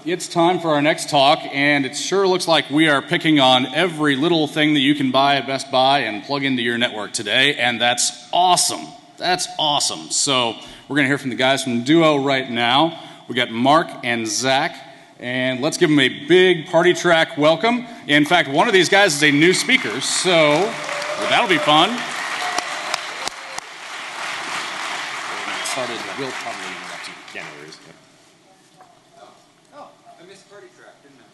it's time for our next talk, and it sure looks like we are picking on every little thing that you can buy at Best Buy and plug into your network today, and that's awesome. That's awesome. So we're going to hear from the guys from Duo right now. We got Mark and Zach, and let's give them a big party track welcome. In fact, one of these guys is a new speaker, so that'll be fun. We'll probably interrupt you. Yeah, no worries. Yep. Oh, I missed party track, didn't I?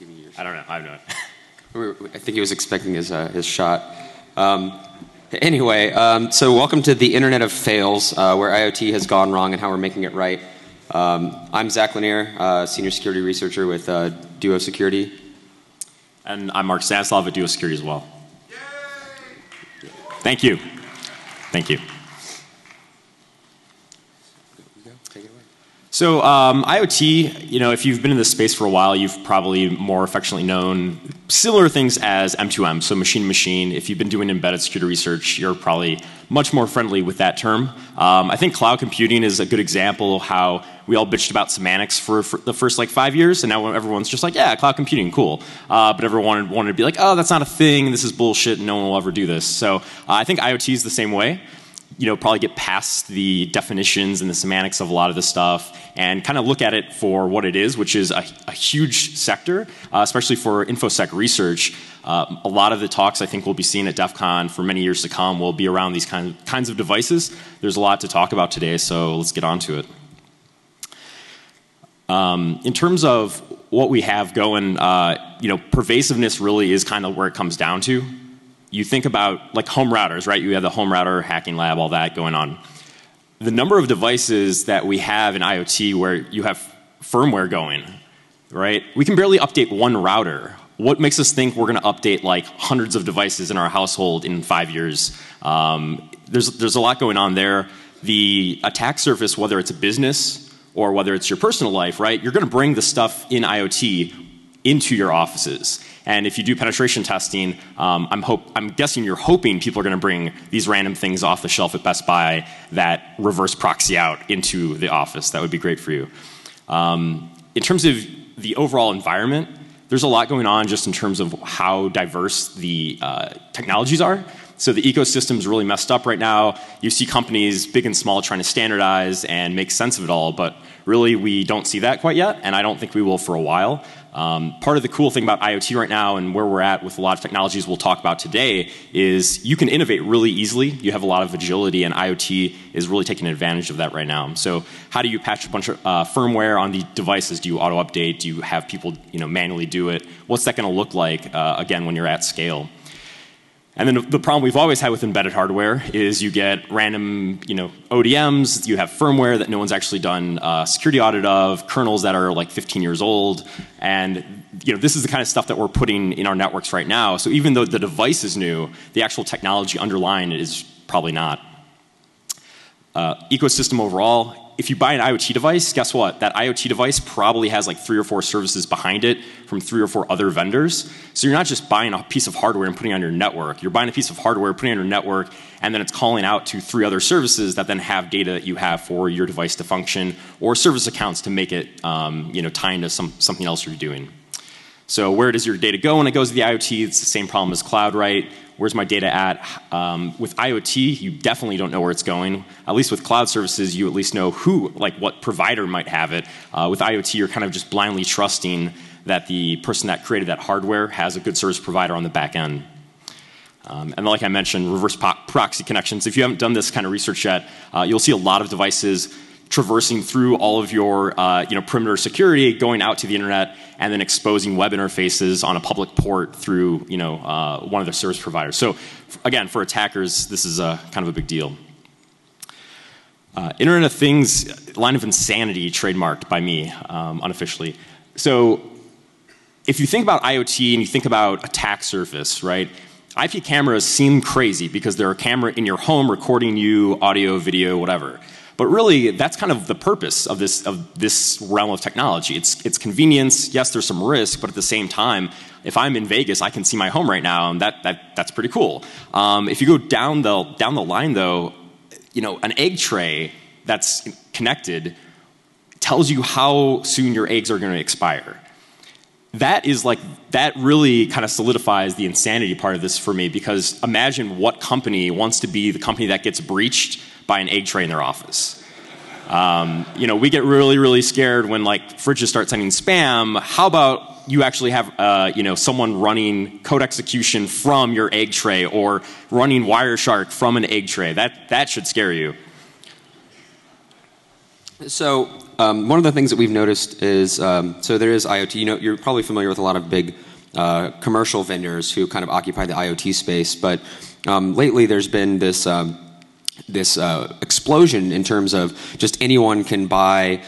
You did. I don't know. I have no idea. I think he was expecting his shot. Anyway, so welcome to the Internet of Fails, where IoT has gone wrong and how we're making it right. I'm Zach Lanier, Senior Security Researcher with Duo Security. And I'm Mark Stanislav at Duo Security as well. Yay! Thank you. Thank you. So IoT, if you've been in this space for a while, you've probably more affectionately known similar things as M2M, so machine-to-machine. If you've been doing embedded security research, you're probably much more friendly with that term. I think cloud computing is a good example of how we all bitched about semantics for the first 5 years, and now everyone's just like, yeah, cloud computing, cool. But everyone wanted to be like, oh, that's not a thing, this is bullshit, and no one will ever do this. So I think IoT is the same way. Probably get past the definitions and the semantics of a lot of this stuff and kind of look at it for what it is, which is a huge sector, especially for InfoSec research. A lot of the talks I think we'll be seeing at DEF CON for many years to come will be around these kinds of devices. There's a lot to talk about today, so let's get on to it. In terms of what we have going, pervasiveness really is kind of where it comes down to. You think about home routers, right? You have the home router, hacking lab, all that going on. The number of devices that we have in IoT where you have firmware going, right? We can barely update one router. What makes us think we're going to update hundreds of devices in our household in 5 years? There's a lot going on there. The attack surface, whether it's a business or whether it's your personal life, right? You're going to bring the stuff in IoT into your offices. And if you do penetration testing, I'm guessing you're hoping people are going to bring these random things off the shelf at Best Buy that reverse proxy out into the office. That would be great for you. In terms of the overall environment, there's a lot going on just in terms of how diverse the technologies are. So the ecosystem is really messed up right now. You see companies, big and small, trying to standardize and make sense of it all, but really we don't see that quite yet, and I don't think we will for a while. Part of the cool thing about IoT right now and where we're at with a lot of technologies we'll talk about today is you can innovate really easily. You have a lot of agility, and IoT is really taking advantage of that right now. So how do you patch a bunch of firmware on the devices? Do you auto-update? Do you have people manually do it? What's that going to look like, again, when you're at scale? And then the problem we've always had with embedded hardware is you get random, ODMs, you have firmware that no one's actually done a security audit of, kernels that are 15 years old, and this is the kind of stuff that we're putting in our networks right now. So even though the device is new, the actual technology underlying it is probably not. Ecosystem overall. If you buy an IoT device, guess what? That IoT device probably has 3 or 4 services behind it from 3 or 4 other vendors. So you're not just buying a piece of hardware and putting it on your network. You're buying a piece of hardware, putting it on your network, and then it's calling out to 3 other services that then have data that you have for your device to function, or service accounts to make it tie into something else you're doing. So where does your data go when it goes to the IoT? It's the same problem as cloud, right? Where's my data at? With IoT, you definitely don't know where it's going. At least with cloud services, you at least know who, what provider might have it. With IoT, you're kind of just blindly trusting that the person that created that hardware has a good service provider on the back end. And like I mentioned, reverse proxy connections. If you haven't done this kind of research yet, you'll see a lot of devices traversing through all of your perimeter security, going out to the internet, and then exposing web interfaces on a public port through one of their service providers. So again, for attackers, this is kind of a big deal. Internet of Things, line of insanity, trademarked by me unofficially. So if you think about IoT and you think about attack surface, right? IP cameras seem crazy because they're a camera in your home recording you, audio, video, whatever. But really, that's kind of the purpose of this realm of technology. It's convenience. Yes, there's some risk, but at the same time, if I'm in Vegas, I can see my home right now, and that's pretty cool. If you go down the line, though, an egg tray that's connected tells you how soon your eggs are going to expire. That really kind of solidifies the insanity part of this for me, because imagine what company wants to be the company that gets breached by an egg tray in their office. We get really, really scared when fridges start sending spam. How about you actually have someone running code execution from your egg tray, or running Wireshark from an egg tray? That should scare you. So one of the things that we've noticed is, so there is IoT. You're probably familiar with a lot of big commercial vendors who kind of occupy the IoT space, but lately there's been this explosion in terms of just anyone can buy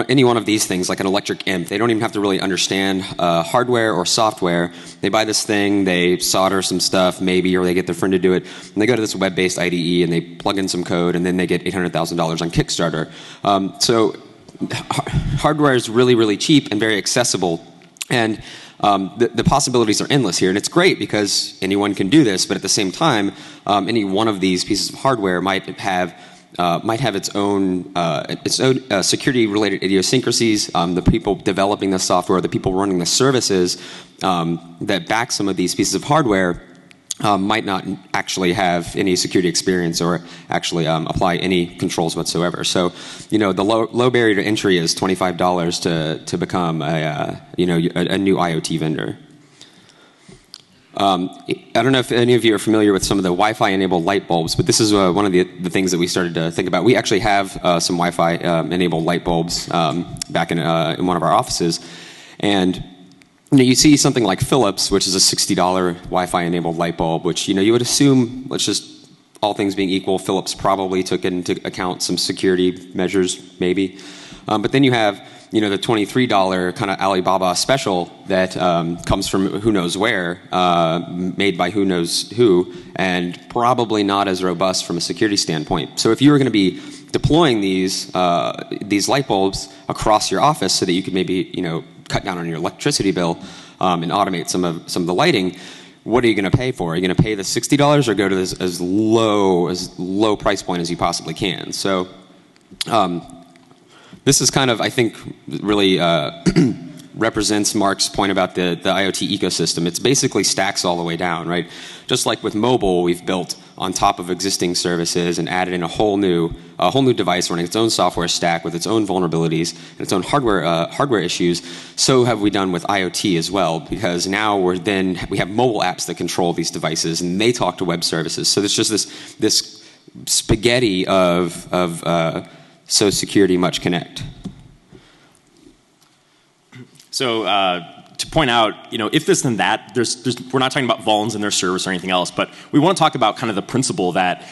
any one of these things, like an electric imp. They don't even have to really understand hardware or software. They buy this thing, they solder some stuff maybe, or they get their friend to do it, and they go to this web-based IDE and they plug in some code, and then they get $800,000 on Kickstarter. So hardware is really, really cheap and very accessible, and the possibilities are endless here, and it's great because anyone can do this. But at the same time, any one of these pieces of hardware might have its own security-related idiosyncrasies. The people developing the software, the people running the services that back some of these pieces of hardware might not actually have any security experience or actually apply any controls whatsoever. So, the low barrier to entry is $25 to become a new IoT vendor. I don't know if any of you are familiar with some of the Wi-Fi enabled light bulbs, but this is one of the things that we started to think about. We actually have some Wi-Fi enabled light bulbs back in one of our offices, and you see something like Philips, which is a $60 Wi-Fi enabled light bulb, which you would assume, let's just all things being equal, Philips probably took into account some security measures, maybe. But then you have the $23 kind of Alibaba special that comes from who knows where, made by who knows who, and probably not as robust from a security standpoint. So if you were going to be deploying these light bulbs across your office so that you could maybe cut down on your electricity bill and automate some of the lighting, what are you going to pay for? Are you going to pay the $60 or go to this as low price point as you possibly can? So this is kind of, I think, really represents Mark's point about the IoT ecosystem. It's basically stacks all the way down, right? Just like with mobile, we've built on top of existing services and added in a whole new device running its own software stack with its own vulnerabilities and its own hardware issues. So have we done with IoT as well, because now we have mobile apps that control these devices and they talk to web services. So there's just this spaghetti of so security much connect. So to point out, if this then that, we're not talking about vulns and their service or anything else, but we want to talk about kind of the principle that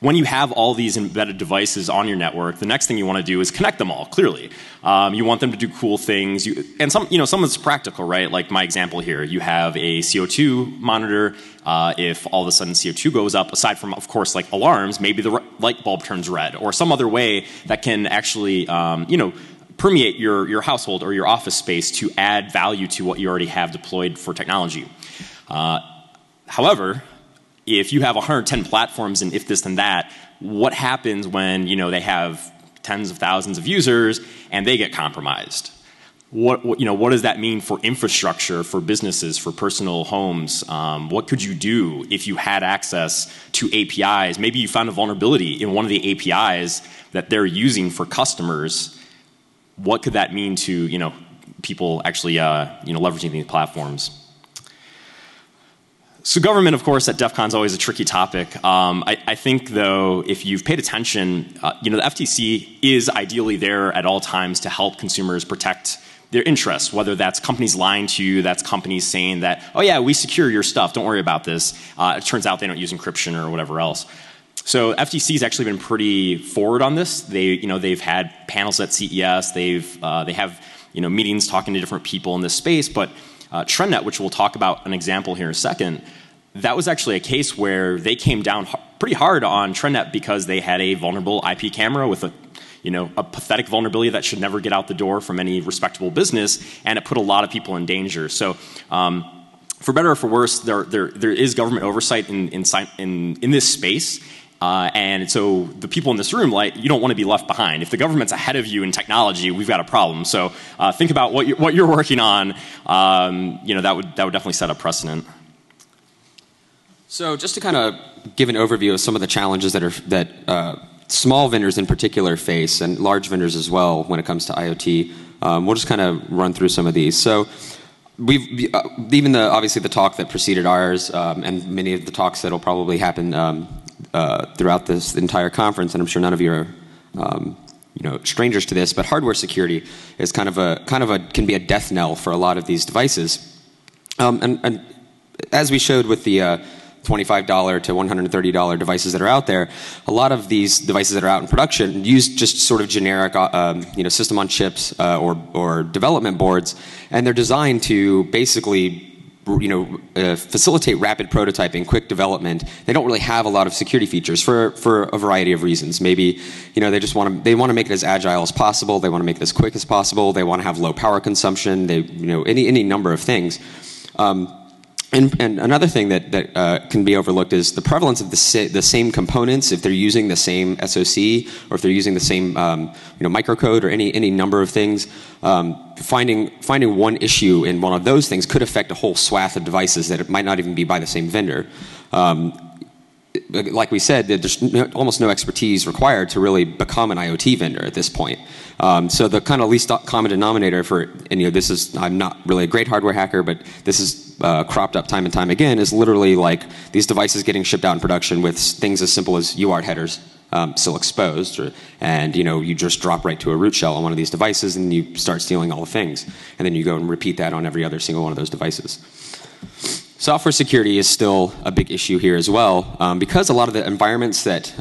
when you have all these embedded devices on your network, the next thing you want to do is connect them all, clearly. You want them to do cool things, and some of it's practical, right? Like my example here, you have a CO2 monitor. If all of a sudden CO2 goes up, aside from, of course, like alarms, maybe the light bulb turns red, or some other way that can actually, permeate your household or your office space to add value to what you already have deployed for technology. However, if you have 110 platforms and if this then that, what happens when they have tens of thousands of users and they get compromised? What does that mean for infrastructure, for businesses, for personal homes? What could you do if you had access to APIs? Maybe you found a vulnerability in one of the APIs that they're using for customers. What could that mean to people actually leveraging these platforms? So government, of course, at DEF CON is always a tricky topic. I think, though, if you've paid attention, the FTC is ideally there at all times to help consumers protect their interests, whether that's companies lying to you, that's companies saying that, oh yeah, we secure your stuff, don't worry about this. It turns out they don't use encryption or whatever else. So FTC's actually been pretty forward on this. They've had panels at CES. They have meetings talking to different people in this space. But TrendNet, which we'll talk about an example here in a second, that was actually a case where they came down pretty hard on TrendNet because they had a vulnerable IP camera with a pathetic vulnerability that should never get out the door from any respectable business, and it put a lot of people in danger. So. For better or for worse, there is government oversight in this space. And so the people in this room, like, you don't want to be left behind. If the government's ahead of you in technology, we've got a problem. So think about what you're working on. That would definitely set a precedent. So just to kind of give an overview of some of the challenges that small vendors in particular face, and large vendors as well when it comes to IoT, we'll just kind of run through some of these. So even obviously the talk that preceded ours, and many of the talks that will probably happen throughout this entire conference, and I'm sure none of you are strangers to this, but hardware security is kind of can be a death knell for a lot of these devices. And as we showed with the $25 to $130 devices that are out there, a lot of these devices that are out in production use just sort of generic system on chips or development boards, and they're designed to basically facilitate rapid prototyping, quick development. They don't really have a lot of security features for a variety of reasons. Maybe they just want to make it as agile as possible. They want to make it as quick as possible. They want to have low power consumption. They any number of things. And another thing that can be overlooked is the prevalence of the same components. If they're using the same SoC, or if they're using the same microcode, or any number of things, finding one issue in one of those things could affect a whole swath of devices that it might not even be by the same vendor. Like we said, there's almost no expertise required to really become an IoT vendor at this point. So the kind of least common denominator this is, I'm not really a great hardware hacker, but this is cropped up time and time again, is literally like these devices getting shipped out in production with things as simple as UART headers still exposed, and you just drop right to a root shell on one of these devices and you start stealing all the things, and then you go and repeat that on every other single one of those devices. Software security is still a big issue here as well, because a lot of the environments that,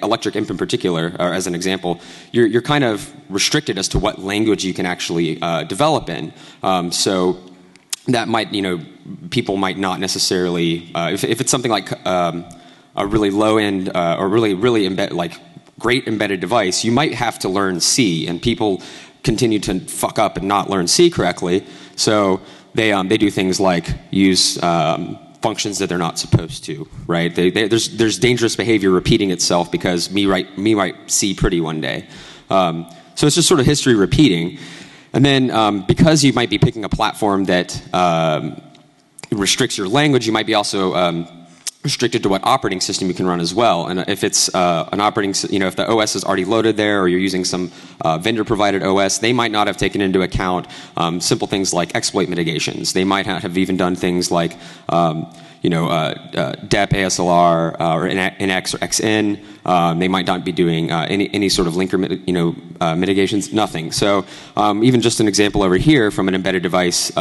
electric imp in particular, or as an example, you're kind of restricted as to what language you can actually develop in. So that might, people might not necessarily, if it's something like a really low end or really great embedded device, you might have to learn C, and people continue to fuck up and not learn C correctly. So they do things like use functions that they're not supposed to, right? There's dangerous behavior repeating itself because me write C pretty one day. So it's just sort of history repeating. And then because you might be picking a platform that restricts your language, you might be also restricted to what operating system you can run as well. And if it's an operating, if the OS is already loaded there, or you're using some vendor-provided OS, they might not have taken into account simple things like exploit mitigations. They might not have even done things like DEP, ASLR, or NX or XN. They might not be doing any sort of linker mitigations. Nothing. So even just an example over here from an embedded device.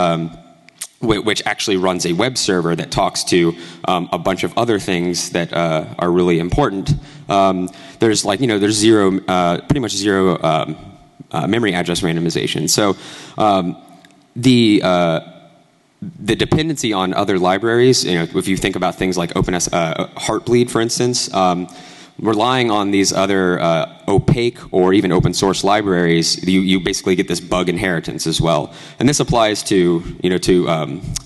Which actually runs a web server that talks to a bunch of other things that are really important. There's pretty much zero memory address randomization. So the dependency on other libraries, if you think about things like Heartbleed, for instance, relying on these other opaque or even open source libraries, you basically get this bug inheritance as well. And this applies to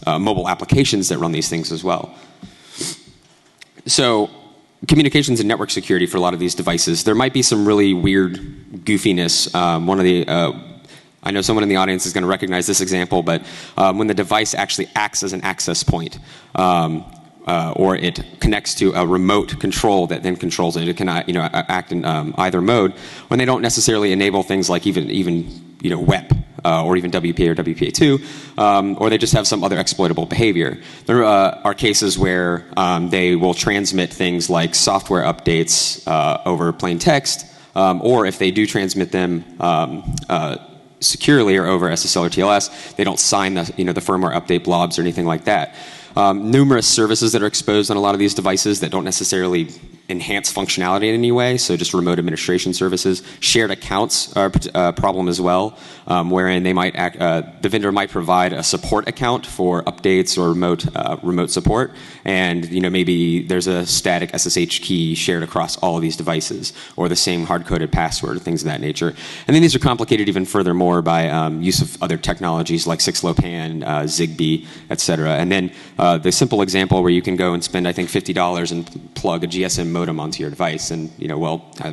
mobile applications that run these things as well. So communications and network security for a lot of these devices, there might be some really weird goofiness. I know someone in the audience is going to recognize this example, but when the device actually acts as an access point, or it connects to a remote control that then controls it. It can act in either mode, when they don't necessarily enable things like even WEP or even WPA or WPA2, or they just have some other exploitable behavior. There are cases where they will transmit things like software updates over plain text, or if they do transmit them securely or over SSL or TLS, they don't sign the firmware update blobs or anything like that. Numerous services that are exposed on a lot of these devices that don't necessarily enhance functionality in any way, so just remote administration services. Shared accounts are a problem as well, wherein they might the vendor might provide a support account for updates or remote support, and maybe there's a static SSH key shared across all of these devices, or the same hard-coded password, or things of that nature. And then these are complicated even furthermore by use of other technologies like 6LoWPAN, Zigbee, etc. And then the simple example where you can go and spend, I think, $50 and plug a GSM modem onto your device. And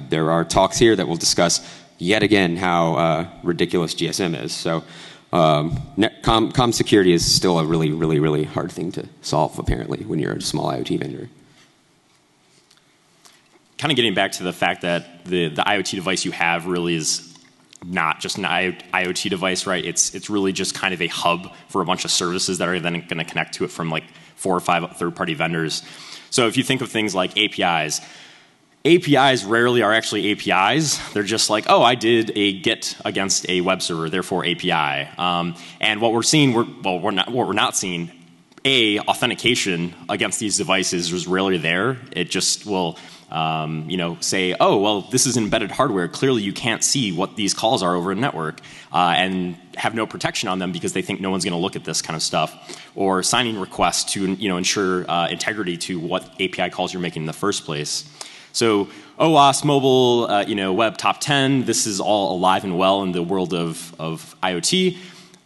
there are talks here that will discuss yet again how ridiculous GSM is. So comm security is still a really, really, really hard thing to solve, apparently, when you're a small IoT vendor. Kind of getting back to the fact that the IoT device you have really is not just an IoT device, right? It's really just kind of a hub for a bunch of services that are then going to connect to it from like 4 or 5 third-party vendors. So if you think of things like APIs, APIs rarely are actually APIs. They're just like, oh, I did a GET against a web server, therefore API. And what we're seeing, what we're not seeing, authentication against these devices is rarely there. It just will say, oh, well, this is embedded hardware. Clearly, you can't see what these calls are over a network, and have no protection on them because they think no one's going to look at this kind of stuff, or signing requests to ensure integrity to what API calls you're making in the first place. So OWASP, mobile, web top 10. This is all alive and well in the world of IoT.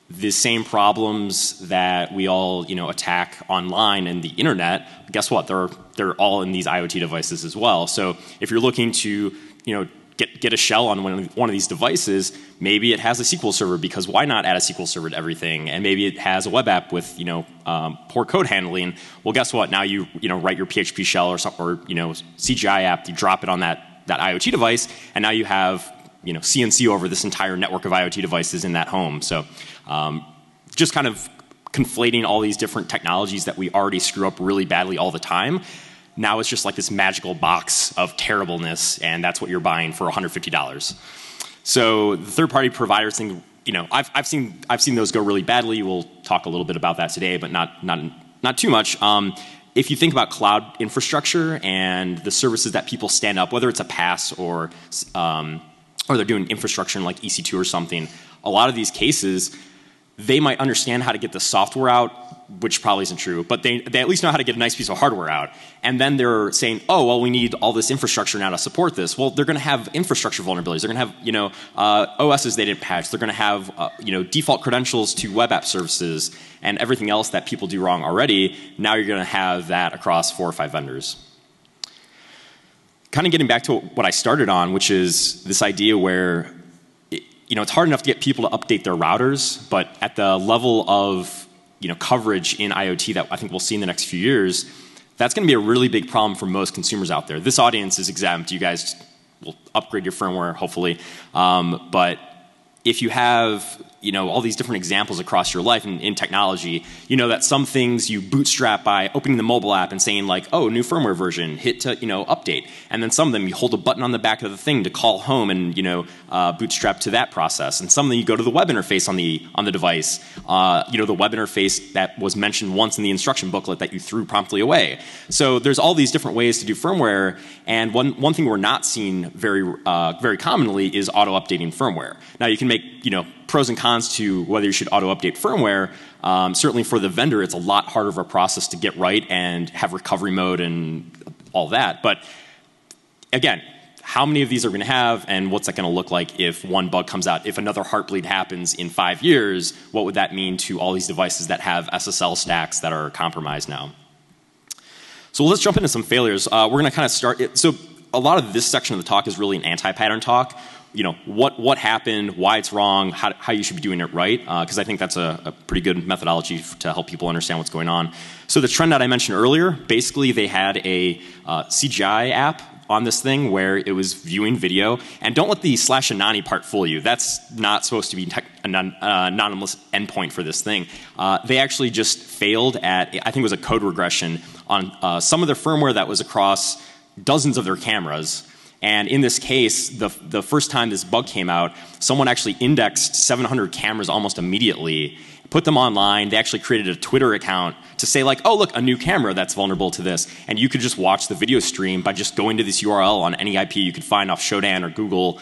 The same problems that we all attack online and the internet, guess what? They're all in these IoT devices as well. So if you're looking to get a shell on one of these devices, maybe it has a SQL server, because why not add a SQL server to everything? And maybe it has a web app with poor code handling. Well, guess what? Now you write your PHP shell or CGI app, you drop it on that IoT device, and now you have CNC over this entire network of IoT devices in that home. So just kind of conflating all these different technologies that we already screw up really badly all the time. Now it's just like this magical box of terribleness, and that's what you're buying for $150. So the third-party providers thing, I've seen those go really badly. We'll talk a little bit about that today, but not too much. If you think about cloud infrastructure and the services that people stand up, whether it's a PaaS or they're doing infrastructure in like EC2 or something, a lot of these cases, they might understand how to get the software out, which probably isn't true, but they at least know how to get a nice piece of hardware out. And then they're saying, oh, well, we need all this infrastructure now to support this. Well, they're going to have infrastructure vulnerabilities. They're going to have, OSs they didn't patch. They're going to have, default credentials to web app services and everything else that people do wrong already. Now you're going to have that across 4 or 5 vendors. Kind of getting back to what I started on, which is this idea where it's hard enough to get people to update their routers, but at the level of coverage in IoT that I think we'll see in the next few years, that's going to be a really big problem for most consumers out there. This audience is exempt. You guys will upgrade your firmware, hopefully. But if you have all these different examples across your life in technology, that some things you bootstrap by opening the mobile app and saying like, oh, new firmware version, hit to update. And then some of them you hold a button on the back of the thing to call home and bootstrap to that process. And some of them you go to the web interface on the device, the web interface that was mentioned once in the instruction booklet that you threw promptly away. So there's all these different ways to do firmware, and one thing we're not seeing very commonly is auto updating firmware. Now you can make pros and cons to whether you should auto-update firmware. Certainly for the vendor, it's a lot harder of a process to get right and have recovery mode and all that. But again, how many of these are we going to have, and what's that going to look like if one bug comes out? If another Heartbleed happens in 5 years, what would that mean to all these devices that have SSL stacks that are compromised now? So let's jump into some failures. We're going to kind of start it. So a lot of this section of the talk is really an anti-pattern talk. What happened, why it's wrong, how you should be doing it right, because I think that's a pretty good methodology to help people understand what's going on. So the trend that I mentioned earlier, basically they had a CGI app on this thing where it was viewing video, and don't let the /anani part fool you. That's not supposed to be an anonymous endpoint for this thing. They actually just failed at, I think it was a code regression on some of their firmware that was across dozens of their cameras. And in this case, the first time this bug came out, someone actually indexed 700 cameras almost immediately, put them online. They actually created a Twitter account to say like, oh, look, a new camera that's vulnerable to this. And you could just watch the video stream by just going to this URL on any IP you could find off Shodan or Google.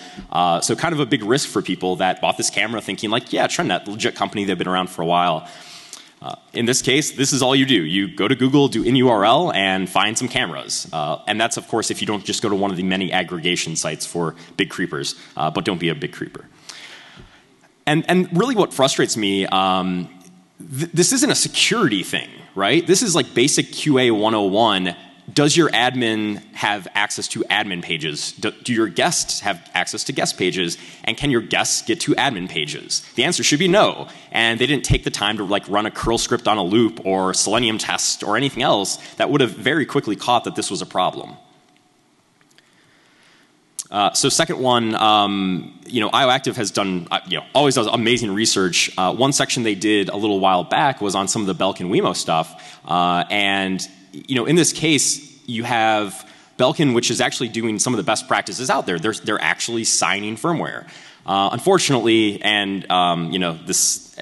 So kind of a big risk for people that bought this camera thinking like, yeah, TrendNet, legit company, they've been around for a while. In this case, this is all you do. You go to Google, do in URL, and find some cameras. And that's, of course, if you don't just go to one of the many aggregation sites for big creepers. But don't be a big creeper. And really what frustrates me, this isn't a security thing, right? This is like basic QA 101. does your admin have access to admin pages? Do your guests have access to guest pages? And can your guests get to admin pages? The answer should be no. And they didn't take the time to like run a curl script on a loop or Selenium test or anything else that would have very quickly caught that this was a problem. So second one, IOActive has done, always does amazing research. One section they did a little while back was on some of the Belkin Wemo stuff. In this case, you have Belkin, which is actually doing some of the best practices out there. They're actually signing firmware. Unfortunately, and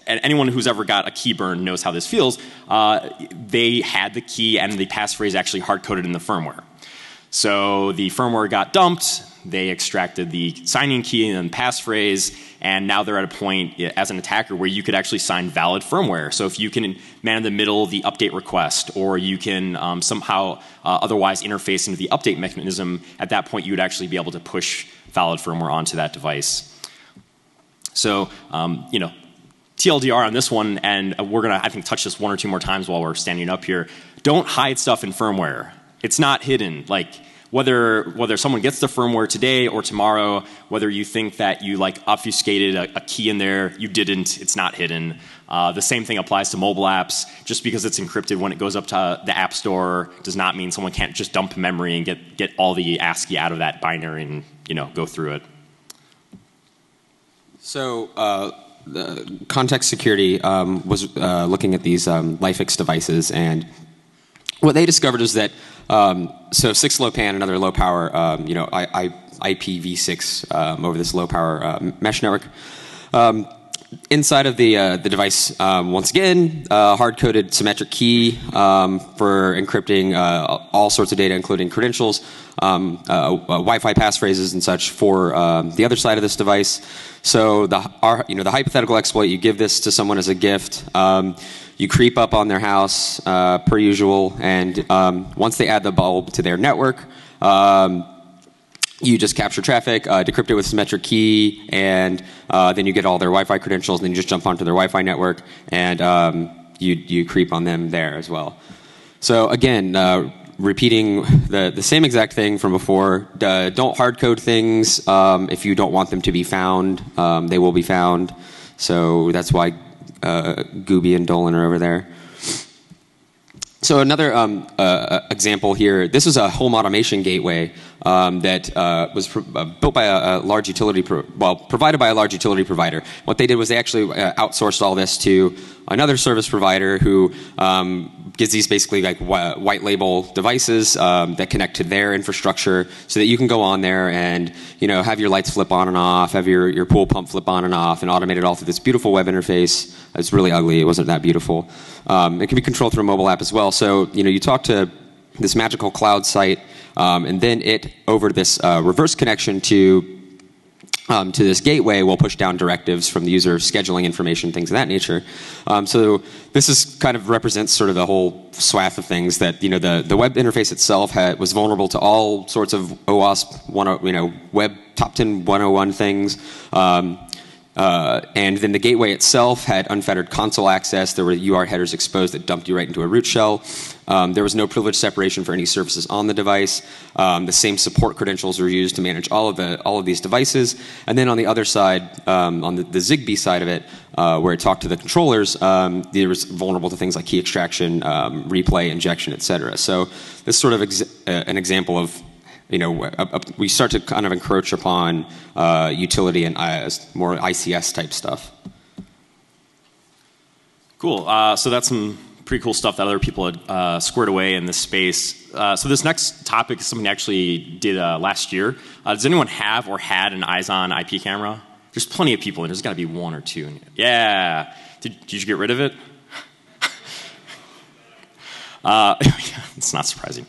anyone who's ever got a key burn knows how this feels. They had the key and the passphrase actually hard-coded in the firmware. So the firmware got dumped. They extracted the signing key and passphrase, and now they're at a point as an attacker where you could actually sign valid firmware. So if you can man in the middle the update request, or you can somehow otherwise interface into the update mechanism, at that point you would actually be able to push valid firmware onto that device. So TLDR on this one, and we're gonna, I think, touch this one or two more times while we're standing up here. Don't hide stuff in firmware. It's not hidden. Like, whether someone gets the firmware today or tomorrow, whether you think that you like obfuscated a key in there, you didn't, it's not hidden. The same thing applies to mobile apps. Just because it's encrypted when it goes up to the App Store does not mean someone can't just dump memory and get all the ASCII out of that binary and go through it. So the context security was looking at these LifeX devices, and what they discovered is that so 6LoWPAN, another low power, IPv6 over this low power mesh network. Inside of the device, once again, hard-coded symmetric key for encrypting all sorts of data, including credentials, Wi-Fi passphrases and such for the other side of this device. So the hypothetical exploit, you give this to someone as a gift. You creep up on their house, per usual, and once they add the bulb to their network, you just capture traffic, decrypt it with symmetric key, and then you get all their Wi-Fi credentials, and then you just jump onto their Wi-Fi network, and you creep on them there as well. So again, repeating the same exact thing from before. Don't hard code things if you don't want them to be found. They will be found. So that's why Gooby and Dolan are over there. So another example here. This is a home automation gateway that was built by a large utility, provided by a large utility provider. What they did was they actually outsourced all this to another service provider who gives these basically like white label devices that connect to their infrastructure, so that you can go on there and have your lights flip on and off, have your pool pump flip on and off, and automate it all through this beautiful web interface. It's really ugly. It wasn't that beautiful. It can be controlled through a mobile app as well. So you talk to this magical cloud site, and then it over this reverse connection to this gateway will push down directives from the user, scheduling information, things of that nature. So this is kind of represents sort of the whole swath of things that the web interface itself was vulnerable to all sorts of OWASP web top 10 101 things. And then the gateway itself had unfettered console access. There were UART headers exposed that dumped you right into a root shell. There was no privilege separation for any services on the device. The same support credentials were used to manage all of these devices. And then on the other side, on the Zigbee side of it, where it talked to the controllers, it was vulnerable to things like key extraction, replay, injection, etc. So this is sort of an example of we start to kind of encroach upon utility and more ICS type stuff. Cool. So that's some pretty cool stuff that other people had squared away in this space. So this next topic is something I actually did last year. Does anyone have or had an eyes-on IP camera? There's plenty of people, and there's got to be one or two. Yeah. Did you get rid of it? It's not surprising.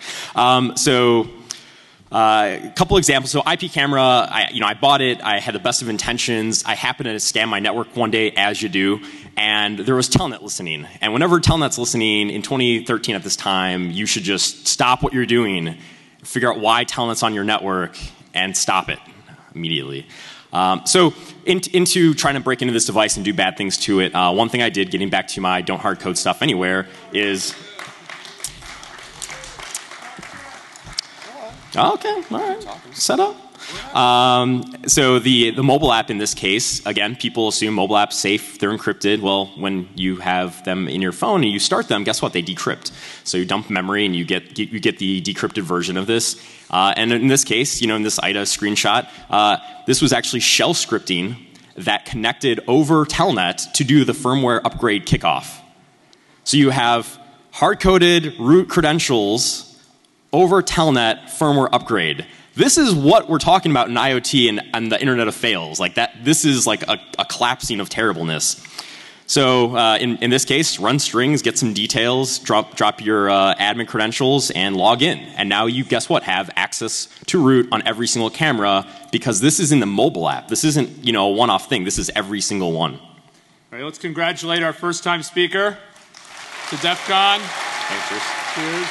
A couple examples. So IP camera, I bought it. I had the best of intentions. I happened to scan my network one day, as you do, and there was Telnet listening. And whenever Telnet's listening in 2013 at this time, you should just stop what you're doing, figure out why Telnet's on your network, and stop it immediately. So into trying to break into this device and do bad things to it, one thing I did, getting back to my don't hard code stuff anywhere, is Okay, all right. Set up. So the mobile app in this case, again, people assume mobile apps safe, they're encrypted. Well, when you have them in your phone and you start them, guess what? They decrypt. So you dump memory and you get the decrypted version of this. And in this case, in this IDA screenshot, this was actually shell scripting that connected over Telnet to do the firmware upgrade kickoff. So you have hard-coded root credentials over Telnet firmware upgrade. This is what we're talking about in IoT and the Internet of Fails. Like that, this is like a collapsing of terribleness. So in this case, run strings, get some details, drop your admin credentials, and log in. And now you, guess what, have access to root on every single camera because this is in the mobile app. This isn't a one-off thing. This is every single one. All right, let's congratulate our first-time speaker to DEF CON. Thanks, cheers. Cheers.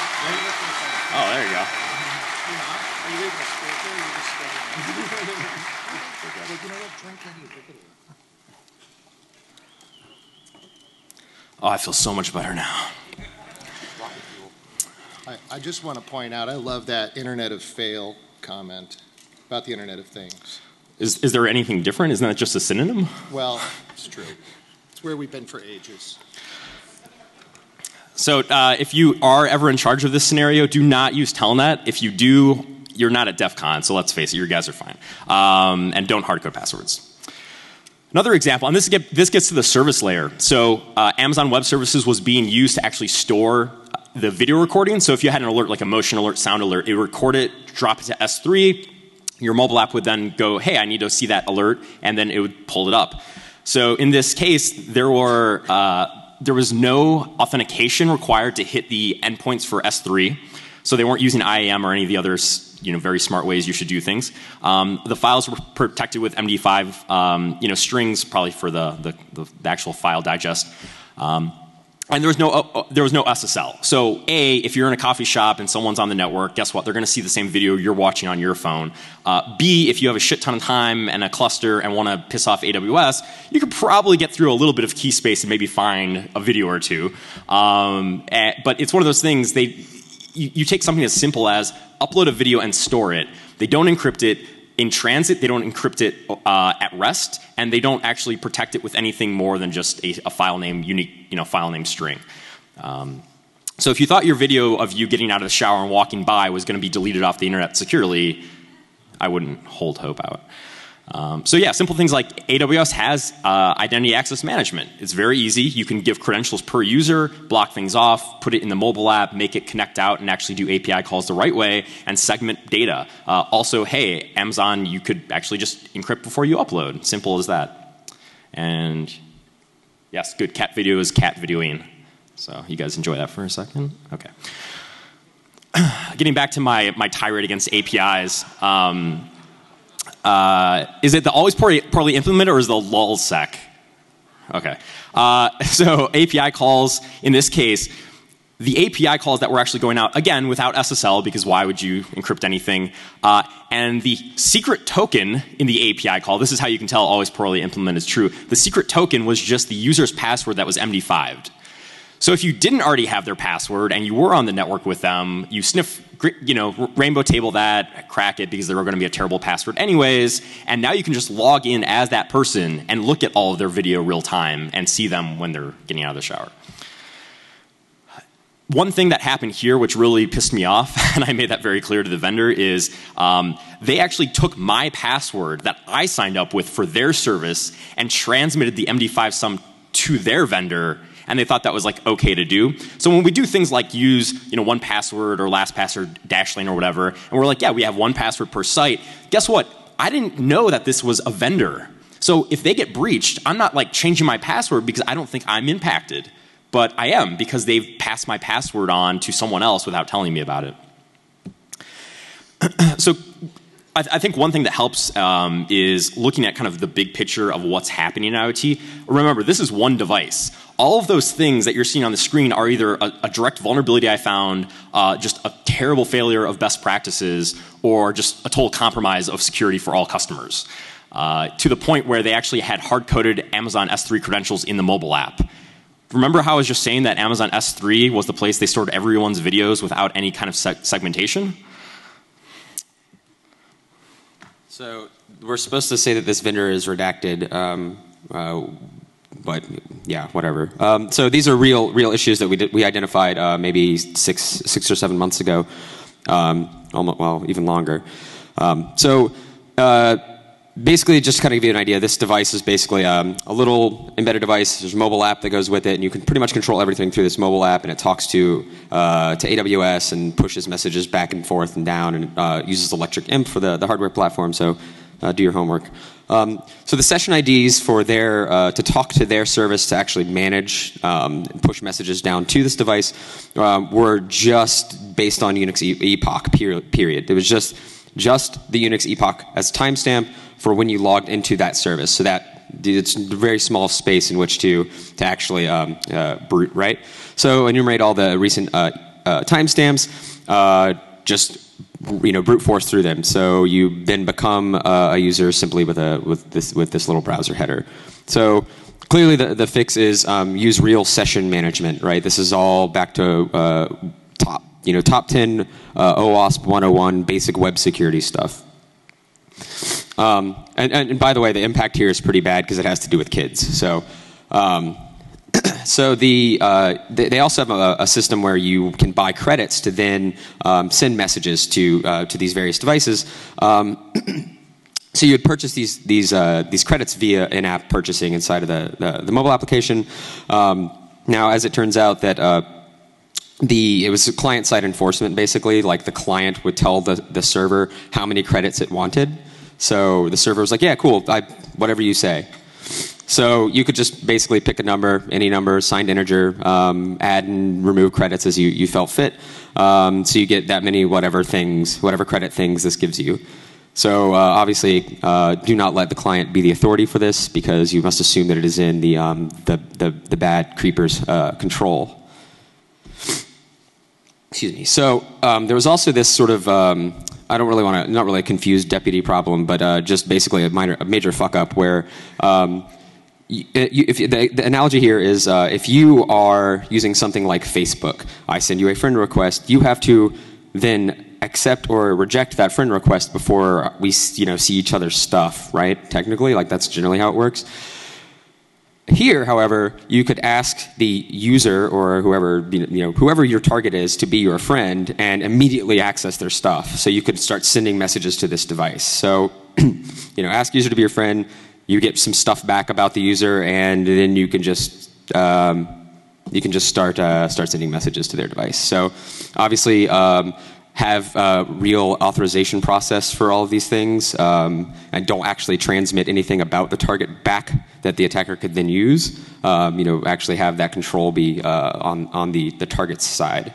Oh, there you go. Oh, I feel so much better now. I just want to point out, I love that Internet of Fail comment about the Internet of Things. Is there anything different? Isn't that just a synonym? Well, it's true. It's where we've been for ages. So if you are ever in charge of this scenario, do not use Telnet. If you do, you're not at DEF CON, so let's face it, your guys are fine. And don't hardcode passwords. Another example, and this gets to the service layer. So Amazon Web Services was being used to actually store the video recording. So if you had an alert, like a motion alert, sound alert, it would record it, drop it to S3. Your mobile app would then go, hey, I need to see that alert, and then it would pull it up. So in this case, there was no authentication required to hit the endpoints for S3. So they weren't using IAM or any of the other very smart ways you should do things. The files were protected with MD5 strings, probably for the actual file digest. And there was no SSL. So A, if you're in a coffee shop and someone's on the network, guess what? They're going to see the same video you're watching on your phone. B, if you have a shit ton of time and a cluster and want to piss off AWS, you could probably get through a little bit of key space and maybe find a video or two. But it's one of those things, you take something as simple as upload a video and store it. They don't encrypt it. In transit, they don't encrypt it at rest, and they don't actually protect it with anything more than just a file name, unique file name string. So if you thought your video of you getting out of the shower and walking by was going to be deleted off the internet securely, I wouldn't hold hope out. So yeah, simple things like AWS has identity access management. It's very easy. You can give credentials per user, block things off, put it in the mobile app, make it connect out and actually do API calls the right way, and segment data. Also, hey, Amazon, you could actually just encrypt before you upload. Simple as that. And yes, good. Cat video is cat videoing. So you guys enjoy that for a second? Okay. Getting back to my tirade against APIs. Is it the always poorly implemented or is the lulsec? Okay. So API calls, in this case, the API calls that were actually going out, again, without SSL, because why would you encrypt anything? And the secret token in the API call, this is how you can tell always poorly implemented is true. The secret token was just the user's password that was MD5'd. So if you didn't already have their password and you were on the network with them, you sniff, rainbow table that, crack it because they were going to be a terrible password anyways, and now you can just log in as that person and look at all of their video real time and see them when they're getting out of the shower. One thing that happened here which really pissed me off, and I made that very clear to the vendor, is they actually took my password that I signed up with for their service and transmitted the MD5 sum to their vendor, and they thought that was like okay to do. So when we do things like use 1Password or LastPass or Dashlane or whatever, and we're like, yeah, we have 1Password per site, guess what? I didn't know that this was a vendor. So if they get breached, I'm not like changing my password because I don't think I'm impacted. But I am, because they've passed my password on to someone else without telling me about it. So I think one thing that helps is looking at kind of the big picture of what's happening in IoT. Remember, this is one device. All of those things that you're seeing on the screen are either a direct vulnerability I found, just a terrible failure of best practices, or just a total compromise of security for all customers. To the point where they actually had hard-coded Amazon S3 credentials in the mobile app. Remember how I was just saying that Amazon S3 was the place they stored everyone's videos without any kind of segmentation? So we're supposed to say that this vendor is redacted, but yeah, whatever. So these are real issues that we identified maybe six or 7 months ago, almost, well, even longer. Basically, just to kind of give you an idea, this device is basically a little embedded device. There's a mobile app that goes with it, and you can pretty much control everything through this mobile app, and it talks to AWS and pushes messages back and forth and down, and uses electric imp for the hardware platform, so do your homework. So the session IDs for to talk to their service to actually manage and push messages down to this device were just based on Unix epoch, period. It was just the Unix epoch as timestamp for when you logged into that service. So that it's a very small space in which to actually brute, right? So enumerate all the recent timestamps, just brute force through them. So you then become a user simply with this little browser header. So clearly the fix is use real session management, right? This is all back to top 10 OWASP 101 basic web security stuff. And by the way, the impact here is pretty bad because it has to do with kids. So, they also have a system where you can buy credits to then send messages to these various devices. So you would purchase these credits via in-app purchasing inside of the mobile application. Now, as it turns out that it was client-side enforcement, basically. Like the client would tell the server how many credits it wanted. So the server was like, yeah, cool, whatever you say. So you could just basically pick a number, any number, signed integer, add and remove credits as you felt fit. So you get that many whatever credit things this gives you. So obviously, do not let the client be the authority for this, because you must assume that it is in the bad creeper's control. Excuse me. So there was also this sort of not really a confused deputy problem, but just basically a major fuck up where the analogy here is if you are using something like Facebook, I send you a friend request, you have to then accept or reject that friend request before we see each other's stuff, right? Technically, like that's generally how it works. Here, however, you could ask the user or whoever your target is to be your friend and immediately access their stuff. So you could start sending messages to this device. So, ask user to be your friend. You get some stuff back about the user, and then you can just start sending messages to their device. So, obviously, have a real authorization process for all of these things, and don't actually transmit anything about the target back that the attacker could then use. Actually have that control be on the target's side.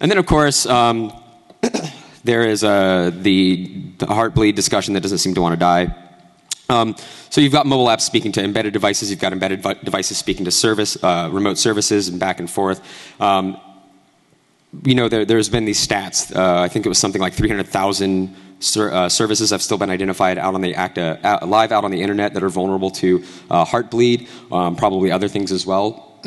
And then, of course, there is the heartbleed discussion that doesn't seem to want to die. So you've got mobile apps speaking to embedded devices. You've got embedded devices speaking to remote services and back and forth. There's been these stats. I think it was something like 300,000 services have still been identified live out on the internet that are vulnerable to heartbleed, probably other things as well.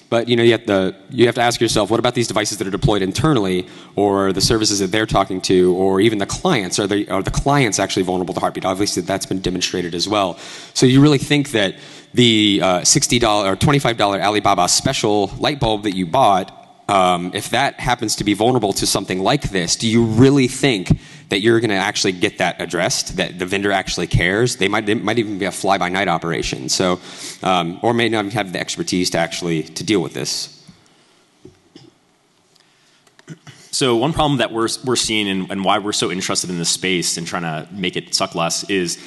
But you have to ask yourself, what about these devices that are deployed internally, or the services that they're talking to, or even the clients? Are the clients actually vulnerable to heartbleed? Obviously, that's been demonstrated as well. So you really think that the $60 or $25 Alibaba special light bulb that you bought, if that happens to be vulnerable to something like this, do you really think that you're going to actually get that addressed, that the vendor actually cares? It might even be a fly-by-night operation, so, or may not have the expertise to deal with this. So one problem that we're seeing and why we're so interested in this space and trying to make it suck less is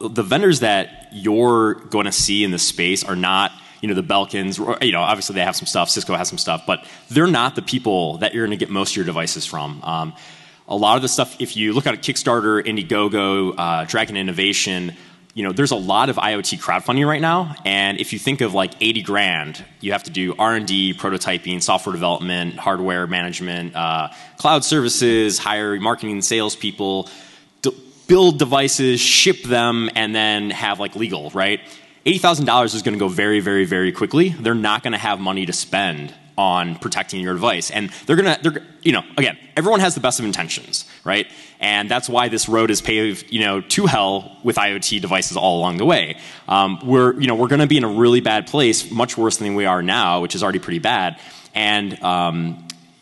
the vendors that you're going to see in this space are not the Belkins, obviously they have some stuff, Cisco has some stuff, but they're not the people that you're going to get most of your devices from. A lot of the stuff, if you look at Kickstarter, Indiegogo, Dragon Innovation, there's a lot of IoT crowdfunding right now, and if you think of like 80 grand, you have to do R&D, prototyping, software development, hardware management, cloud services, hire marketing and sales people, build devices, ship them, and then have like legal, right? $80,000 is going to go very, very, very quickly. They're not going to have money to spend on protecting your device. And they're again, everyone has the best of intentions, right? And that's why this road is paved, to hell with IoT devices all along the way. We're going to be in a really bad place, much worse than we are now, which is already pretty bad. And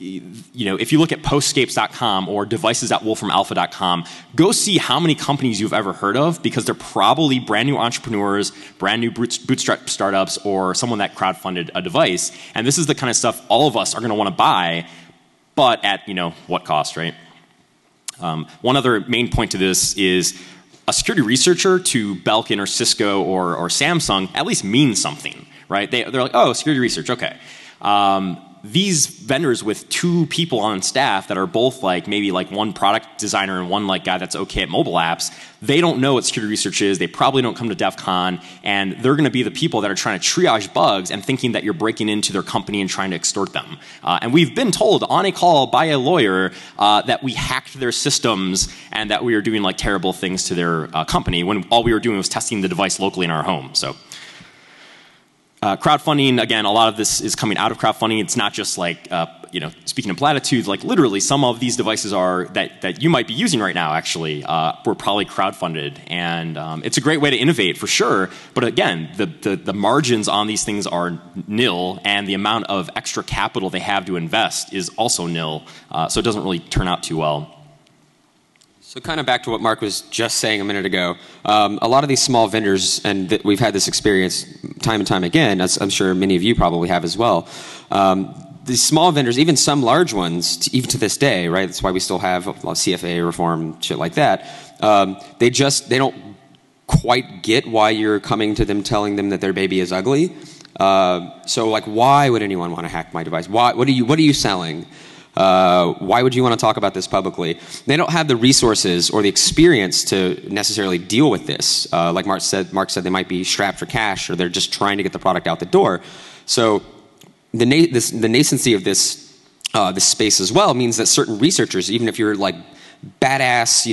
if you look at postscapes.com or devices.wolframalpha.com, go see how many companies you've ever heard of, because they're probably brand new entrepreneurs, brand new bootstrap startups, or someone that crowdfunded a device. And this is the kind of stuff all of us are going to want to buy, but at what cost, right? One other main point to this is a security researcher to Belkin or Cisco or Samsung at least means something, right? They're like, oh, security research, okay. These vendors with 2 people on staff that are both maybe one product designer and one guy that's okay at mobile apps, they don't know what security research is. They probably don't come to DEF CON, and they're going to be the people that are trying to triage bugs and thinking that you're breaking into their company and trying to extort them. And we've been told on a call by a lawyer that we hacked their systems and that we were doing terrible things to their company, when all we were doing was testing the device locally in our home. So. Crowdfunding, again, a lot of this is coming out of crowdfunding. It's not just speaking in platitudes, literally some of these devices are that you might be using right now actually were probably crowdfunded. And it's a great way to innovate for sure. But again, the margins on these things are nil, and the amount of extra capital they have to invest is also nil. So it doesn't really turn out too well. So kind of back to what Mark was just saying a minute ago, a lot of these small vendors, and we've had this experience time and time again, as I'm sure many of you probably have as well, these small vendors, even some large ones, even to this day, right, that's why we still have CFA reform, shit like that, they don't quite get why you're coming to them telling them that their baby is ugly. So why would anyone want to hack my device? What are you selling? Why would you want to talk about this publicly? They don't have the resources or the experience to necessarily deal with this. Like Mark said, they might be strapped for cash, or they're just trying to get the product out the door. So the nascency of this space as well means that certain researchers, even if you're badass,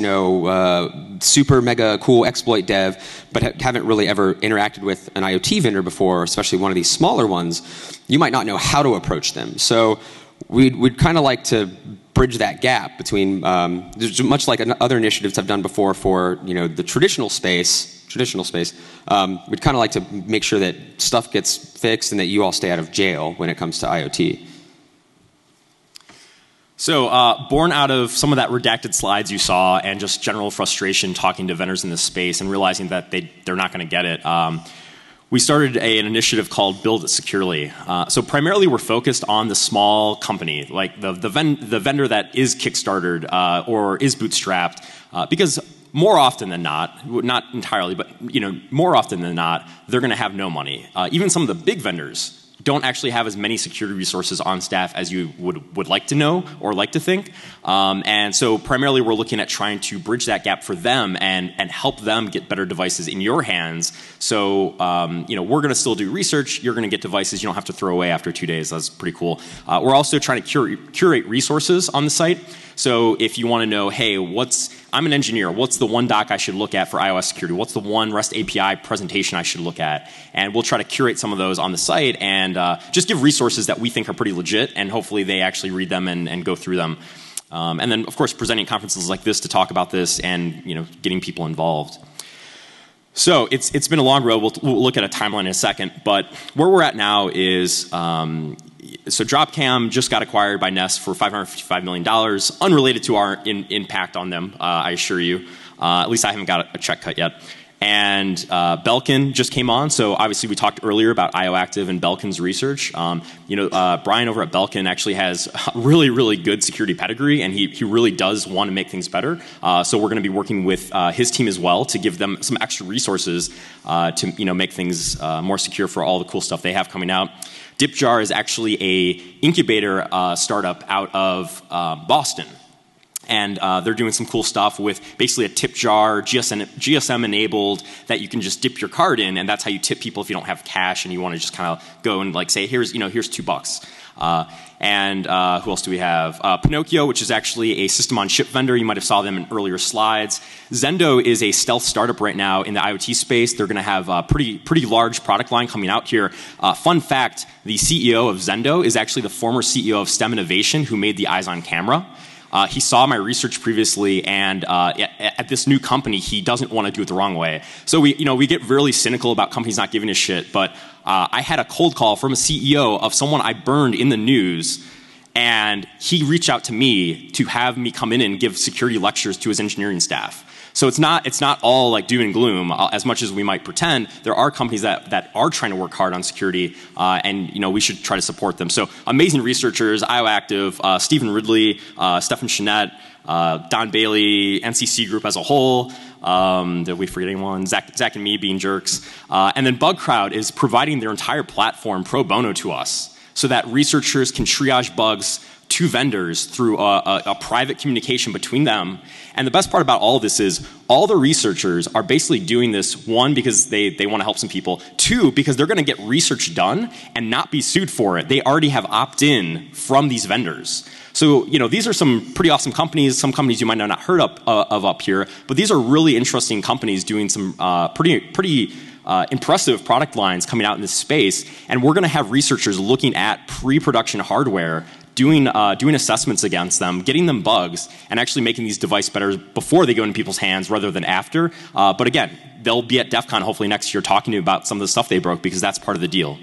super mega cool exploit dev, but haven't really ever interacted with an IoT vendor before, especially one of these smaller ones, you might not know how to approach them. So we'd kind of like to bridge that gap between, much like other initiatives I've done before for the traditional space. We'd kind of like to make sure that stuff gets fixed and that you all stay out of jail when it comes to IoT. So born out of some of that redacted slides you saw and just general frustration talking to vendors in this space and realizing that they're not going to get it, we started an initiative called Build It Securely. So primarily we're focused on the small company, like the vendor that is Kickstartered or is bootstrapped, because more often than not entirely, but more often than not, they're going to have no money. Even some of the big vendors don't actually have as many security resources on staff as you would like to know or like to think. And so primarily we're looking at trying to bridge that gap for them and help them get better devices in your hands. So we're going to still do research. You're going to get devices you don't have to throw away after 2 days. That's pretty cool. We're also trying to curate resources on the site. So if you want to know, hey, I'm an engineer, what's the one doc I should look at for iOS security? What's the one REST API presentation I should look at? And we'll try to curate some of those on the site and just give resources that we think are pretty legit, and hopefully they actually read them and go through them. And then, of course, presenting at conferences like this to talk about this and getting people involved. So it's been a long road. We'll look at a timeline in a second. But where we're at now is so Dropcam just got acquired by Nest for $555 million, unrelated to our impact on them, I assure you. At least I haven't got a check cut yet. And Belkin just came on. So obviously we talked earlier about IOActive and Belkin's research. Brian over at Belkin actually has really, really good security pedigree, and he really does want to make things better. So we're going to be working with his team as well to give them some extra resources to make things more secure for all the cool stuff they have coming out. DipJar is actually a incubator startup out of Boston. And they're doing some cool stuff with basically a tip jar, GSM enabled, that you can just dip your card in, and that's how you tip people if you don't have cash and you want to just kind of go and say, here's $2. And who else do we have? Pinocchio, which is actually a system-on-chip vendor. You might have saw them in earlier slides. Zendo is a stealth startup right now in the IoT space. They're going to have a pretty large product line coming out here. Fun fact, the CEO of Zendo is actually the former CEO of STEM Innovation who made the eyes-on camera. He saw my research previously, and at this new company, he doesn't want to do it the wrong way. So we get really cynical about companies not giving a shit, but I had a cold call from a CEO of someone I burned in the news, and he reached out to me to have me come in and give security lectures to his engineering staff. So it's not all like doom and gloom as much as we might pretend. There are companies that are trying to work hard on security, and we should try to support them. So amazing researchers, IOActive, Stephen Ridley, Stefan Chenette, Don Bailey, NCC Group as a whole. Did we forget anyone? Zach and me being jerks. And then BugCrowd is providing their entire platform pro bono to us so that researchers can triage bugs to vendors through a private communication between them. And the best part about all of this is all the researchers are basically doing this, one, because they want to help some people, two, because they're going to get research done and not be sued for it. They already have opt-in from these vendors. So, these are some pretty awesome companies, some companies you might not have heard of up here, but these are really interesting companies doing some pretty impressive product lines coming out in this space. And we're going to have researchers looking at pre-production hardware, doing assessments against them, getting them bugs, and actually making these devices better before they go into people's hands rather than after. But again, they'll be at DEF CON hopefully next year talking to you about some of the stuff they broke, because that's part of the deal.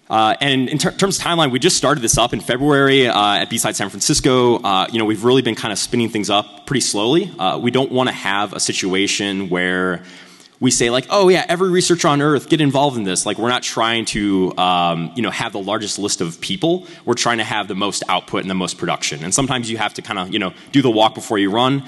And in terms of timeline, we just started this up in February at B-Side San Francisco. We've really been kind of spinning things up pretty slowly. We don't want to have a situation where we say like, oh yeah, every researcher on Earth get involved in this. Like, we're not trying to have the largest list of people. We're trying to have the most output and the most production. And sometimes you have to kind of do the walk before you run.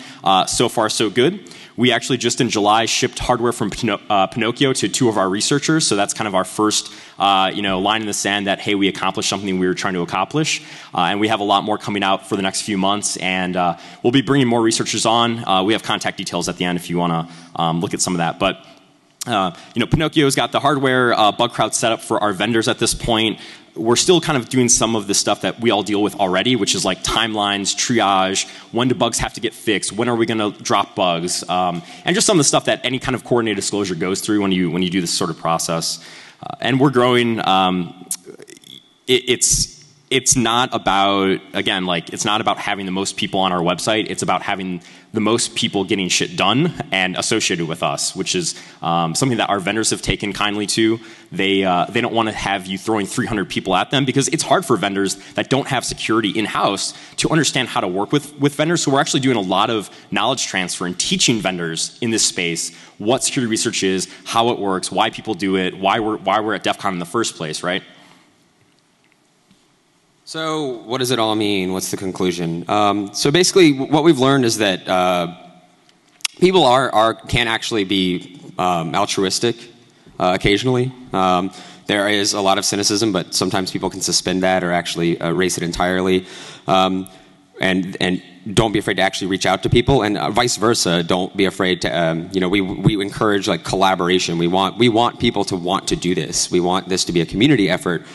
So far, so good. We actually just in July shipped hardware from Pinocchio to 2 of our researchers. So that's kind of our first line in the sand that, hey, we accomplished something we were trying to accomplish. And we have a lot more coming out for the next few months. And we'll be bringing more researchers on. We have contact details at the end if you want to look at some of that. But Pinocchio's got the hardware, BugCrowd set up for our vendors at this point. We're still kind of doing some of the stuff that we all deal with already, which is like timelines, triage, when do bugs have to get fixed, when are we going to drop bugs, and just some of the stuff that any kind of coordinated disclosure goes through when you do this sort of process. And we're growing. It's not about, again, it's not about having the most people on our website. It's about having the most people getting shit done and associated with us, which is something that our vendors have taken kindly to. They don't want to have you throwing 300 people at them, because it's hard for vendors that don't have security in-house to understand how to work with vendors. So we're actually doing a lot of knowledge transfer and teaching vendors in this space what security research is, how it works, why people do it, why we're at DEF CON in the first place, right? So what does it all mean? What's the conclusion? So basically, what we've learned is that people can actually be altruistic occasionally. There is a lot of cynicism, but sometimes people can suspend that or actually erase it entirely. And don't be afraid to actually reach out to people, and vice versa. Don't be afraid to. We encourage collaboration. We want people to want to do this. We want this to be a community effort.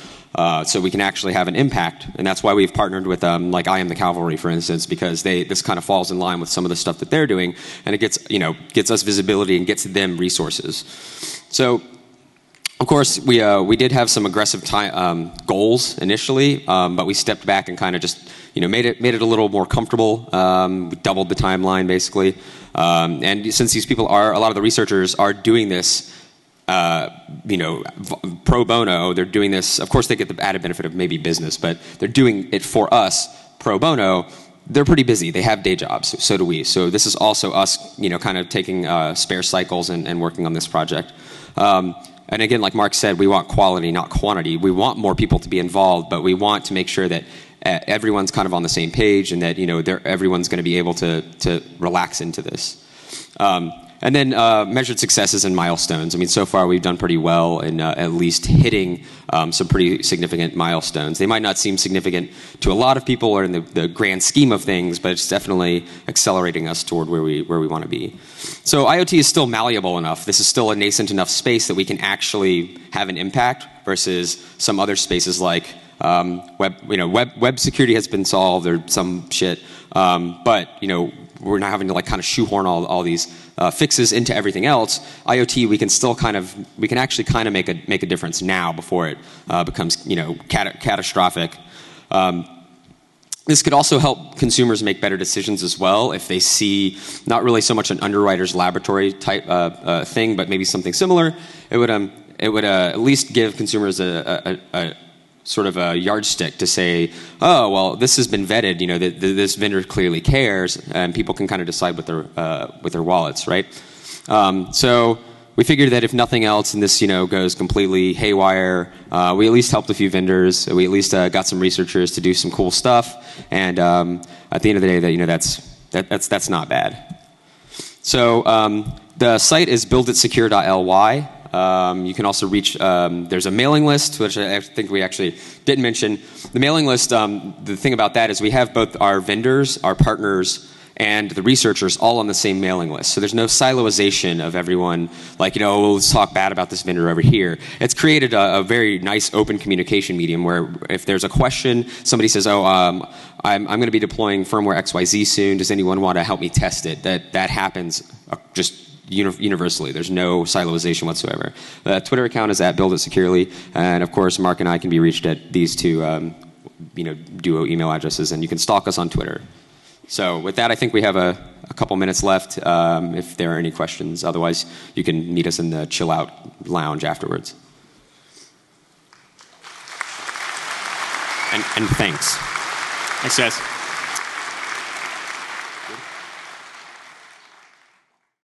So we can actually have an impact, and that's why we've partnered with like I Am the Cavalry, for instance, because this kind of falls in line with some of the stuff that they're doing, and it gets us visibility and gets them resources. So, of course, we did have some aggressive goals initially, but we stepped back and kind of just made it a little more comfortable. We doubled the timeline basically, and since these people a lot of the researchers are doing this. Pro bono, they're doing this, of course they get the added benefit of maybe business, but they're doing it for us pro bono. They're pretty busy. They have day jobs, so do we. So this is also us, kind of taking spare cycles and working on this project. And again, like Mark said, we want quality, not quantity. We want more people to be involved, but we want to make sure that everyone's kind of on the same page and that, everyone's going to be able to relax into this. And then measured successes and milestones. I mean, so far we've done pretty well in at least hitting some pretty significant milestones. They might not seem significant to a lot of people or in the grand scheme of things, but it's definitely accelerating us toward where we want to be. So IoT is still malleable enough. This is still a nascent enough space that we can actually have an impact versus some other spaces like Web security has been solved or some shit, but we're not having to like kind of shoehorn all these fixes into everything else. IoT, we can actually kind of make a difference now before it becomes catastrophic. This could also help consumers make better decisions as well if they see not really so much an underwriter's laboratory type thing, but maybe something similar. It would at least give consumers a sort of a yardstick to say, oh, well, this has been vetted. This vendor clearly cares, and people can kind of decide with their wallets, right? So we figured that if nothing else, and this goes completely haywire, we at least helped a few vendors. We at least got some researchers to do some cool stuff, and at the end of the day, that's not bad. So the site is builditsecure.ly. You can also reach, there's a mailing list, which I think we actually didn't mention. The mailing list, the thing about that is we have both our vendors, our partners, and the researchers all on the same mailing list. So there's no siloization of everyone, like, let's talk bad about this vendor over here. It's created a very nice open communication medium where if there's a question, somebody says, oh, I'm going to be deploying firmware XYZ soon. Does anyone want to help me test it? That happens just universally. There's no siloization whatsoever. The Twitter account is at Build It Securely, and of course, Mark and I can be reached at these two, duo email addresses, and you can stalk us on Twitter. So with that, I think we have a couple minutes left if there are any questions. Otherwise, you can meet us in the chill out lounge afterwards. And thanks. Thanks, guys.